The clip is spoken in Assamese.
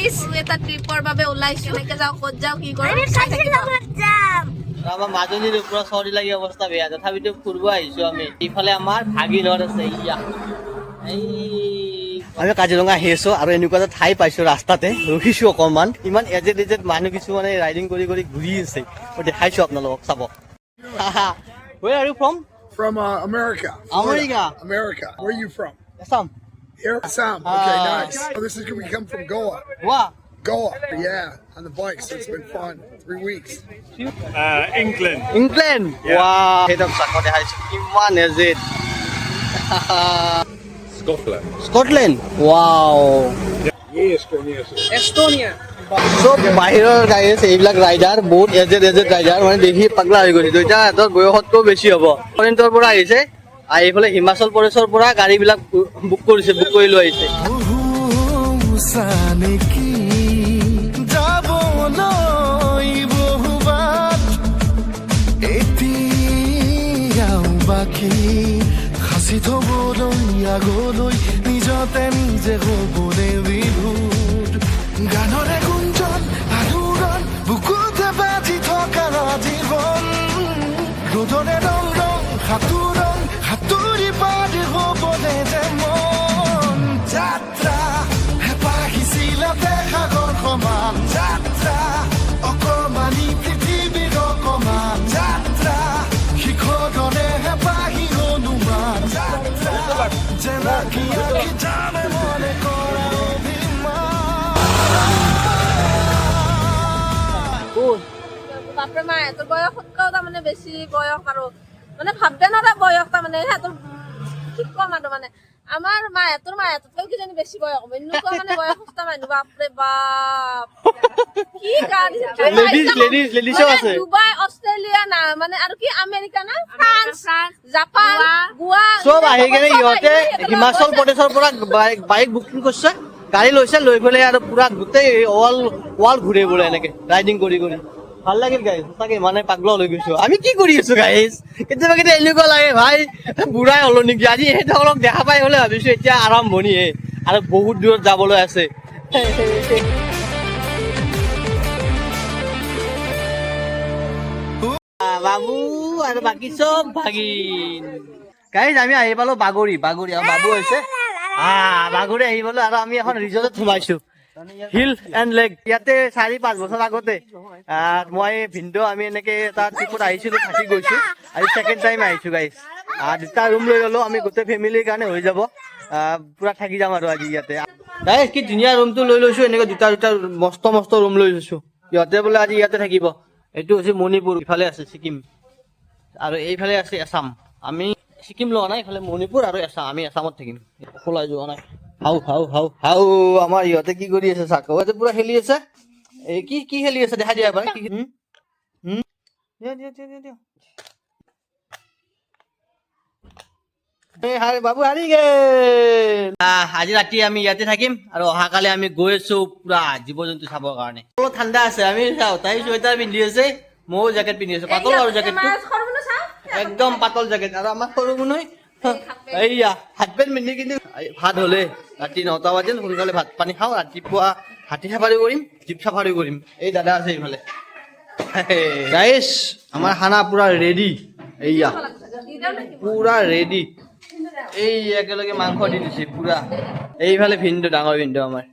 গাইস এটা ট্ৰিপৰ বাবে ওলাইছো এনেকে যাও ক'ত যাও কি কৰো আমাৰ মাজুলীৰ ওপৰত চৰ্দি লাগি অৱস্থা বেয়া তথাপিতো ফুৰিব আহিছো আমি ইফালে আমাৰ ভাগিনৰ আছে ইয়া আমি কাজিৰঙা আহি আছো আৰু এনেকুৱা এটা ঠাই পাইছো ৰাস্তাতে ৰখিছো অকণমান ইমান এজেড মানুহ কিছুমানে ৰাইডিং কৰি কৰি ঘূৰি আছে মই দেখাইছো আপোনালোকক চাব Where are you from? From America. America. America. Where are you from? Assam. Here, Assam. Okay, nice. Oh, this is we come from Goa. Wow. Goa. Yeah, on the bikes. It's been fun. 3 weeks. England. England. Yeah. Wow. Head of Sakko দেখাইছো কিমান AZ Scotland. Scotland. Wow. Yes, yes. চব বাহিৰৰ গাড়ী আছে এইবিলাক ৰাইডাৰ বহুত এজেড ৰাইডাৰ মানে দেখি পাগলা হৈ গৈছে দুইটা সিহঁতৰ বয়সতকৈ বেছি হ'ব ফৰেনৰ পৰা আহিছে আৰু এইফালে হিমাচল প্ৰদেশৰ পৰা গাড়ীবিলাক বুক কৰি লৈ আহিছে সাঁচি থবলৈ আগলৈ নিজতে নিজে হ'বলৈ বিভুৰ গানৰে গুঞ্জন আলোড়ন বুকুতে বাজি থকা জীৱন ৰ'দৰে ৰং ৰং সাঁতোৰং সাঁতুৰি পাৰি হ'বলৈ যে মন যাত্ৰা হেঁপাহিছিলা সাগৰ সমান যাত্ৰা অকমানি পৃথিৱীৰ অকমান যাত্ৰা শিখৰৰে হেঁপাহি অনুমান যাত্ৰা যেনাকি আঁকি জানে মনে কৰা বাপৰে মা এতৰ বয়সতকৈ তাৰমানে বেছি বয়স আৰু মানে ভাববে নৰা বয়স তাৰমানে সিহঁতৰ কি কম আৰু মানে আমাৰ মাহঁততকৈ কিজানি বেছি বয়স হ'ব এনেকুৱা মানে বয়সস্থ মানুহ বাপৰে বাপ কি গাড়ী লেডিজও আছে ডুবাই অষ্ট্ৰেলিয়া না মানে আৰু কি আমেৰিকা না ফ্ৰান্স জাপান গোৱা চব আহি কেনে ইহঁতে হিমাচল প্ৰদেশৰ পৰা বাইক বুকিং কৰিছে গাড়ী লৈছে লৈ পেলাই আৰু পুৰা গোটেই ৱাল ঘূৰে বোলে এনেকে ৰাইডিং কৰি ভাল লাগিল গাইজ সঁচাকে মানে পাগল হৈ গৈছো আমি কি কৰি আছো গাইজ কেতিয়াবা এনেকুৱা লাগে ভাই বুঢ়াই হলো নেকি আজি সিহঁতক দেখা পাই হলে ভাবিছো এতিয়া আৰম্ভণিহে আৰু বহুত দূৰত যাবলৈ আছে বাবু আৰু বাকী চব ভাগিন গাইজ আমি আহি পালো বাগৰি আৰু বাবু হৈছে বাগৰি আহি পালো আৰু আমি এখন ৰিজৰ্টত সোমাইছো হিল এণ্ড লেক ইয়াতে 4-5 বছৰ আগতে মই ভিনদেউ আমি এনেকে এটা ট্ৰিপত আহিছিলো থাকি গৈছো আৰু ছেকেণ্ড টাইম আহিছো গাইজ দুটা ৰুম লৈ ললো আমি গোটেই ফেমিলিৰ কাৰণে হৈ যাব পুৰা থাকি যাম আৰু আজি ইয়াতে গাইজ কি ধুনীয়া ৰুমটো লৈ লৈছো এনেকে দুটা মস্ত ৰুম লৈ লৈছো সিহঁতে বোলে আজি ইয়াতে থাকিব এইটো হৈছে মণিপুৰ ইফালে আছে ছিকিম আৰু এইফালে আছে আছাম আমি ছিকিম লোৱা নাই ইফালে মণিপুৰ আৰু আছাম আমি আছামত থাকিম খোলাই যোৱা নাই হাউ আমাৰ ইহঁতে কি কৰি আছে চাক পুৰা খেলি আছে এই কি খেলি আছে দেখা দিয়া এবাৰ বাবু হাৰি গেল আজি ৰাতি আমি ইয়াতে থাকিম আৰু অহাকালি আমি গৈ আছো পুৰা জীৱ জন্তু চাবৰ কাৰণে অলপ ঠাণ্ডা আছে আমি চাওঁ তাই চুৱেটাৰ পিন্ধি আছে ময়ো জেকেট পিন্ধি আছো পাতল আৰু জেকেটটো একদম পাতল জেকেট আৰু আমাৰ সৰু মুনৈ এইয়া হাত পেণ্ট পিন্ধি কিন্তু ভাত হলে ৰাতি 9টা বাজিল সোনকালে ভাত পানী খাওঁ ৰাতিপুৱা হাতী চাফাৰী কৰিম জীপ চাফাৰী কৰিম এই দাদা আছে এইফালে গাইছ আমাৰ খানা পুৰা ৰেডি এইয়া পুৰা ৰেডি এই একেলগে মাংস দি দিছে পুৰা এইফালে ভিনদেউ ডাঙৰ ভিনদেউ আমাৰ